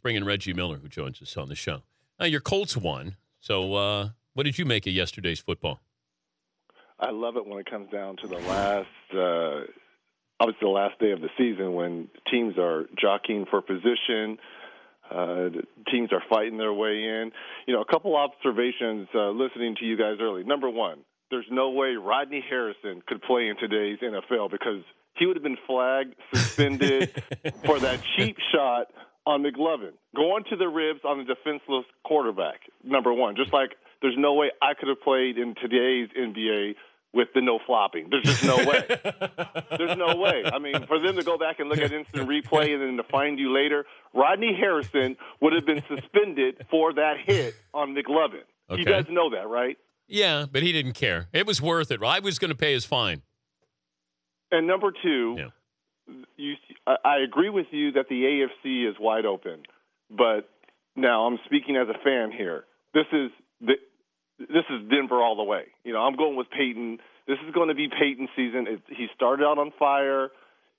Let's bring in Reggie Miller, who joins us on the show. Your Colts won. So what did you make of yesterday's football? I love it when it comes down to the last, obviously the last day of the season when teams are jockeying for position, teams are fighting their way in. You know, a couple observations listening to you guys early. Number one, there's no way Rodney Harrison could play in today's NFL because he would have been flagged, suspended for that cheap shot on McLovin, going to the ribs on a defenseless quarterback, number one. Just like there's no way I could have played in today's NBA with the no flopping. There's just no way. There's no way. I mean, for them to go back and look at instant replay and then to find you later, Rodney Harrison would have been suspended for that hit on McLovin. Okay. You guys know that, right? Yeah, but he didn't care. It was worth it. I was going to pay his fine. And number two, I agree with you that the AFC is wide open. But now I'm speaking as a fan here. This is Denver all the way. You know, I'm going with Peyton. This is going to be Peyton's season. He started out on fire.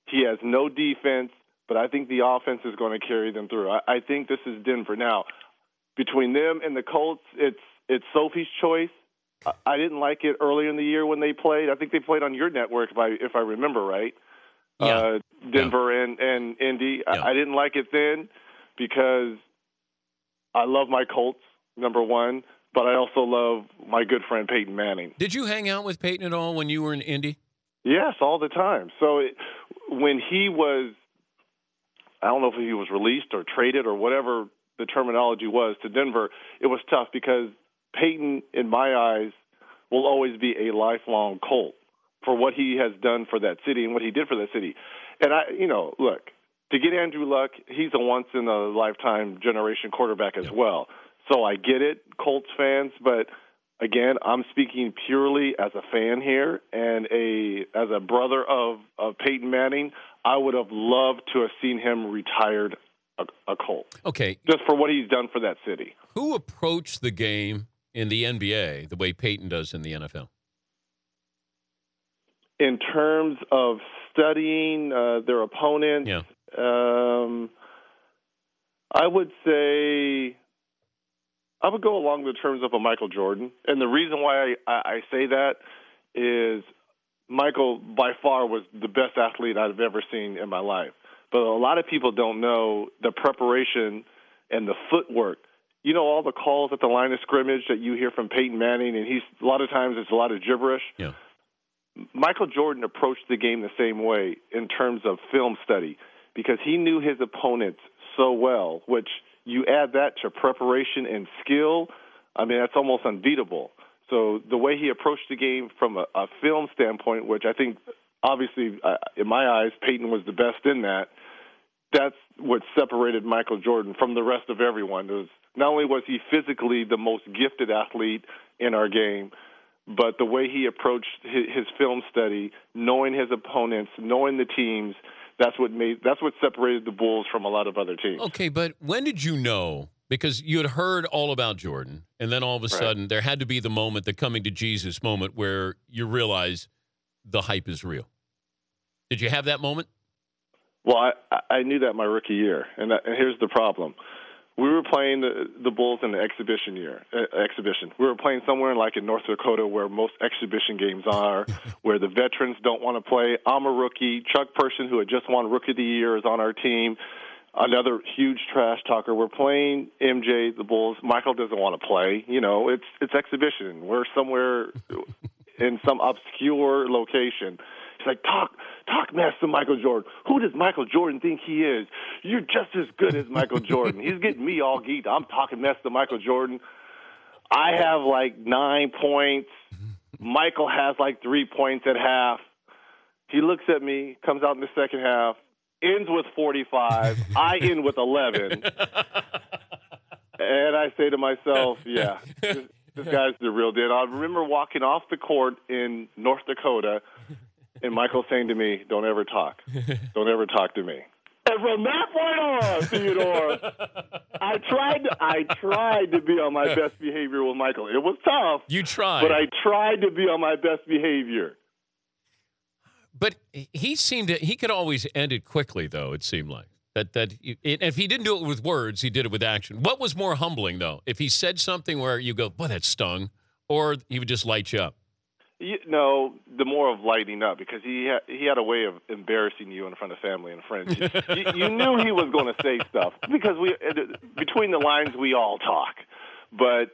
He has no defense, but I think the offense is going to carry them through. I think this is Denver. Now, between them and the Colts, it's Sophie's choice. I didn't like it earlier in the year when they played. I think they played on your network, if I remember right. Yeah. Denver and Indy. Yeah. I didn't like it then because I love my Colts, number one, but I also love my good friend Peyton Manning. Did you hang out with Peyton at all when you were in Indy? Yes, all the time. So when he was, I don't know if he was released or traded or whatever the terminology was to Denver, it was tough because Peyton, in my eyes, will always be a lifelong Colt for what he has done for that city and what he did for that city. And look, to get Andrew Luck, he's a once-in-a-lifetime generation quarterback as well. So I get it, Colts fans, but again, I'm speaking purely as a fan here and as a brother of Peyton Manning. I would have loved to have seen him retired a Colt. Okay. Just for what he's done for that city. Who approached the game in the NBA the way Peyton does in the NFL? In terms of studying their opponents, I would say I would go along the terms of a Michael Jordan. And the reason why I say that is Michael, by far, was the best athlete I've ever seen in my life. But a lot of people don't know the preparation and the footwork. You know, all the calls at the line of scrimmage that you hear from Peyton Manning, and a lot of times it's a lot of gibberish. Yeah. Michael Jordan approached the game the same way in terms of film study because he knew his opponents so well, which you add that to preparation and skill, I mean, that's almost unbeatable. So the way he approached the game from a film standpoint, which I think obviously in my eyes Peyton was the best in that's what separated Michael Jordan from the rest of everyone. It was, not only was he physically the most gifted athlete in our game, but the way he approached his film study, knowing his opponents, knowing the teams, that's what separated the Bulls from a lot of other teams. Okay, but when did you know? Because you had heard all about Jordan, and then all of a sudden there had to be the moment, the coming to Jesus moment, where you realize the hype is real. Did you have that moment? Well, I knew that my rookie year, and here's the problem. We were playing the Bulls in the exhibition. We were playing somewhere in North Dakota where most exhibition games are, where the veterans don't want to play. I'm a rookie. Chuck Person, who had just won Rookie of the Year, is on our team. Another huge trash talker. We're playing MJ, the Bulls. Michael doesn't want to play. You know, it's exhibition. We're somewhere in some obscure location. He's like, talk mess to Michael Jordan. Who does Michael Jordan think he is? You're just as good as Michael Jordan. He's getting me all geeked. I'm talking mess to Michael Jordan. I have 9 points. Michael has 3 points at half. He looks at me, comes out in the second half, ends with 45. I end with 11. And I say to myself, yeah, this guy's the real deal. I remember walking off the court in North Dakota and Michael saying to me, don't ever talk. Don't ever talk to me. And from that point on, Theodore, I tried to be on my best behavior with Michael. It was tough. You tried. But I tried to be on my best behavior. But he could always end it quickly, though, it seemed like. If he didn't do it with words, he did it with action. What was more humbling, though? If he said something where you go, boy, that stung, or he would just light you up? No, the more of lighting up, because he had a way of embarrassing you in front of family and friends. You knew he was going to say stuff, because between the lines we all talk, but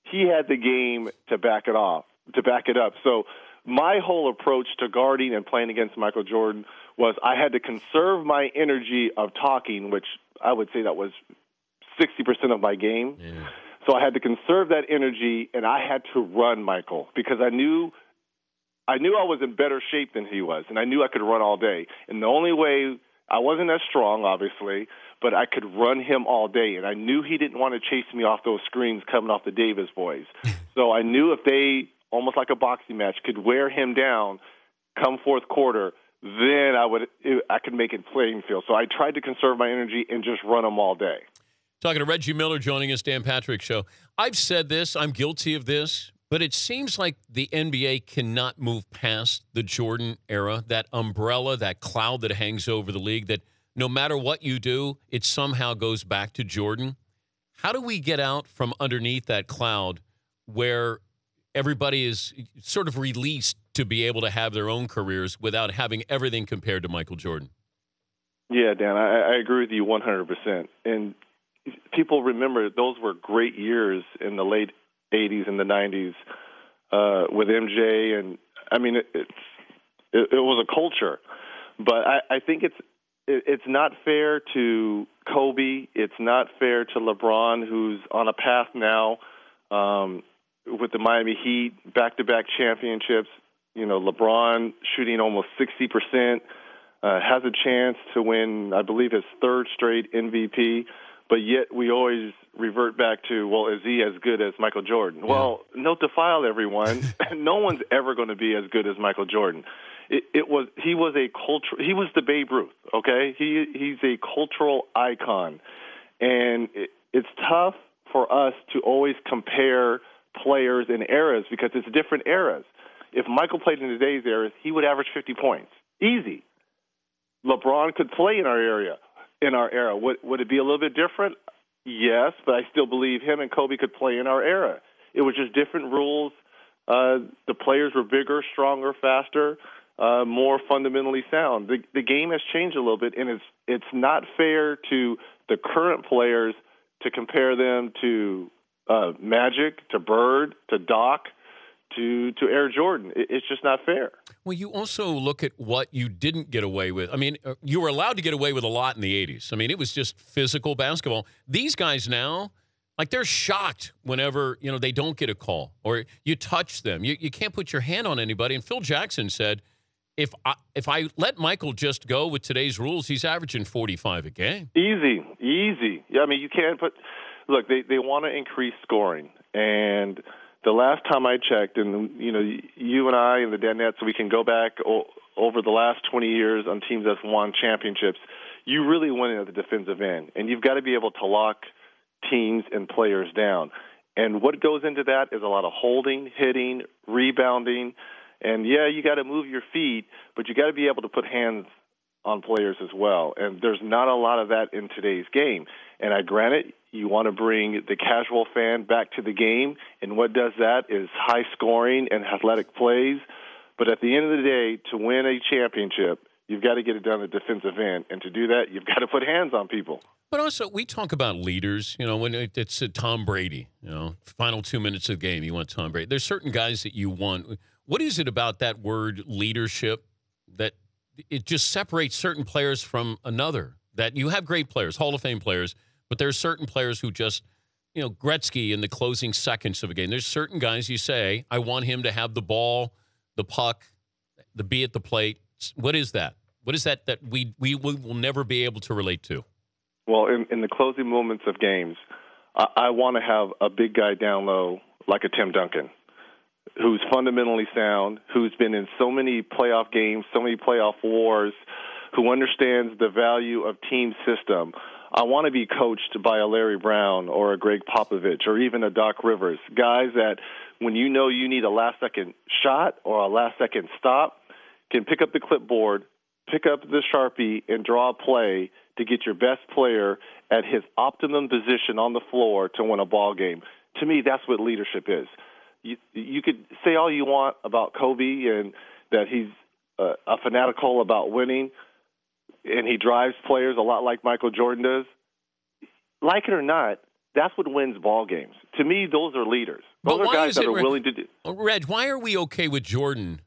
he had the game to back it up. So my whole approach to guarding and playing against Michael Jordan was I had to conserve my energy of talking, which I would say that was 60% of my game. Yeah. So I had to conserve that energy, and I had to run Michael, because I knew I was in better shape than he was, and I knew I could run all day. And the only way, I wasn't as strong, obviously, but I could run him all day. And I knew he didn't want to chase me off those screens coming off the Davis boys. So I knew if they, almost like a boxing match, could wear him down come fourth quarter, then I could make it playing field. So I tried to conserve my energy and just run him all day. Talking to Reggie Miller, joining us, Dan Patrick Show. I've said this, I'm guilty of this, but it seems like the NBA cannot move past the Jordan era, that umbrella, that cloud that hangs over the league, that no matter what you do, it somehow goes back to Jordan. How do we get out from underneath that cloud where everybody is sort of released to be able to have their own careers without having everything compared to Michael Jordan? Yeah, Dan, I agree with you 100%. And people remember those were great years in the late 80s and the 90s with MJ. And, I mean, it was a culture. But I think it's not fair to Kobe. It's not fair to LeBron, who's on a path now with the Miami Heat, back-to-back championships. You know, LeBron shooting almost 60%, has a chance to win, I believe, his third straight MVP. But yet we always revert back to, well, is he as good as Michael Jordan? Yeah. Well, note to file, everyone, no one's ever going to be as good as Michael Jordan. He was the Babe Ruth, okay? He's a cultural icon. And it's tough for us to always compare players in eras because it's different eras. If Michael played in today's era, he would average 50 points. Easy. LeBron could play in our era. Would it be a little bit different? Yes, but I still believe him and Kobe could play in our era. It was just different rules. The players were bigger, stronger, faster, more fundamentally sound. The game has changed a little bit, and it's not fair to the current players to compare them to Magic, to Bird, to Doc, to Air Jordan. It's just not fair. Well, you also look at what you didn't get away with. I mean, you were allowed to get away with a lot in the 80s. I mean, it was just physical basketball. These guys now, like, they're shocked whenever, they don't get a call or you touch them. You can't put your hand on anybody. And Phil Jackson said, if I let Michael just go with today's rules, he's averaging 45 a game. Easy. Yeah, I mean, you can't put – look, they want to increase scoring. And – the last time I checked, and you and I and the Danettes, we can go back over the last 20 years on teams that have won championships. You really win at the defensive end, and you've got to be able to lock teams and players down. And what goes into that is a lot of holding, hitting, rebounding, and you got to move your feet, but you got to be able to put hands on players as well. And there's not a lot of that in today's game. And I grant it, you want to bring the casual fan back to the game, and what does that is high scoring and athletic plays. But at the end of the day, to win a championship, you've got to get it done at defensive end. And to do that, you've got to put hands on people. But also, we talk about leaders, when it's Tom Brady, final 2 minutes of the game, you want Tom Brady. There's certain guys that you want. What is it about that word leadership that it just separates certain players from another? That you have great players, Hall of Fame players, but there's certain players who just, Gretzky in the closing seconds of a game. There's certain guys you say, I want him to have the ball, the puck, the be at the plate. What is that? What is that we will never be able to relate to? Well, in the closing moments of games, I want to have a big guy down low like a Tim Duncan, who's fundamentally sound, who's been in so many playoff games, so many playoff wars, who understands the value of team system. I want to be coached by a Larry Brown or a Greg Popovich or even a Doc Rivers, guys that when you need a last-second shot or a last-second stop, can pick up the clipboard, pick up the Sharpie and draw a play to get your best player at his optimum position on the floor to win a ball game. To me, that's what leadership is. You could say all you want about Kobe and that he's a fanatical about winning, and he drives players a lot like Michael Jordan does. Like it or not, that's what wins ball games. To me, those are leaders. Those are guys that are willing to do. Reg, why are we okay with Jordan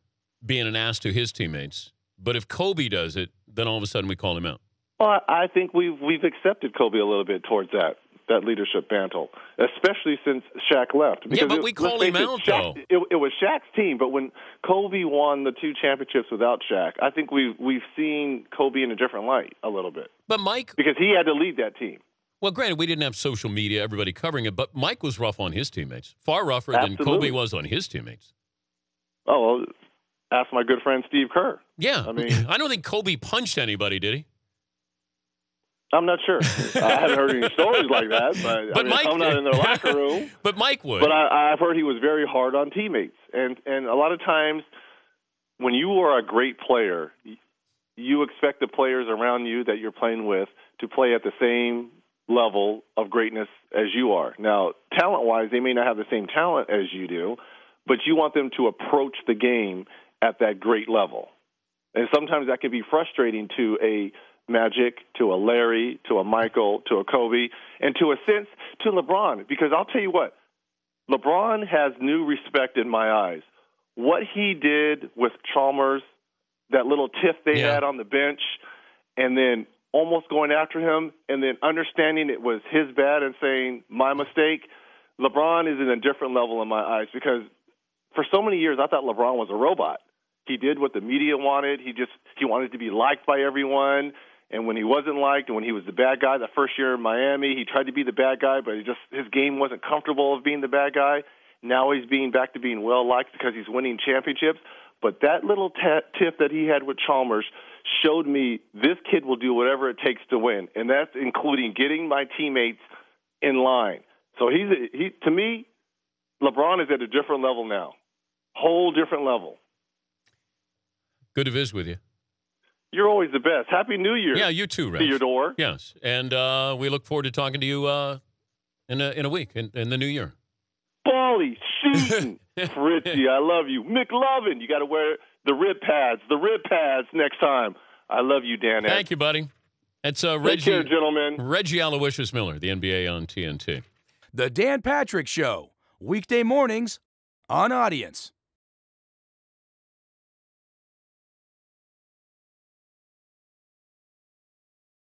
being an ass to his teammates, but if Kobe does it, then all of a sudden we call him out? Well, I think we've accepted Kobe a little bit towards that leadership mantle, especially since Shaq left. Because but we call him out, though. It was Shaq's team, but when Kobe won the 2 championships without Shaq, I think we've seen Kobe in a different light a little bit. But Mike, because he had to lead that team. Well, granted, we didn't have social media, everybody covering it, but Mike was rough on his teammates, far rougher than Kobe was on his teammates. Oh, well, ask my good friend Steve Kerr. Yeah, I mean, I don't think Kobe punched anybody, did he? I'm not sure. I haven't heard any stories like that. But Mike, I'm not in their locker room. But Mike would. But I've heard he was very hard on teammates. And a lot of times when you are a great player, you expect the players around you that you're playing with to play at the same level of greatness as you are. Now, talent-wise, they may not have the same talent as you do, but you want them to approach the game at that great level. And sometimes that can be frustrating to a Magic, to a Larry, to a Michael, to a Kobe, and to a sense to LeBron. Because I'll tell you what, LeBron has new respect in my eyes. What he did with Chalmers, that little tiff they had on the bench, and then almost going after him, and then understanding it was his bad and saying, my mistake, LeBron is in a different level in my eyes. Because for so many years, I thought LeBron was a robot. He did what the media wanted. He wanted to be liked by everyone. And when he wasn't liked, and when he was the bad guy, the first year in Miami, he tried to be the bad guy, but his game wasn't comfortable of being the bad guy. Now he's back to being well-liked because he's winning championships. But that little tip that he had with Chalmers showed me this kid will do whatever it takes to win, and that's including getting my teammates in line. So to me, LeBron is at a different level now, whole different level. Good to visit with you. You're always the best. Happy New Year. Yeah, you too, Reg. Theodore. Yes, and we look forward to talking to you in a week, in the new year. Bally, Sheehan, Richie, I love you. McLovin, you got to wear the rib pads next time. I love you, Dan. Thank you, buddy. That's Reggie. Take care, gentlemen. Reggie Aloysius Miller, the NBA on TNT. The Dan Patrick Show, weekday mornings on Audience.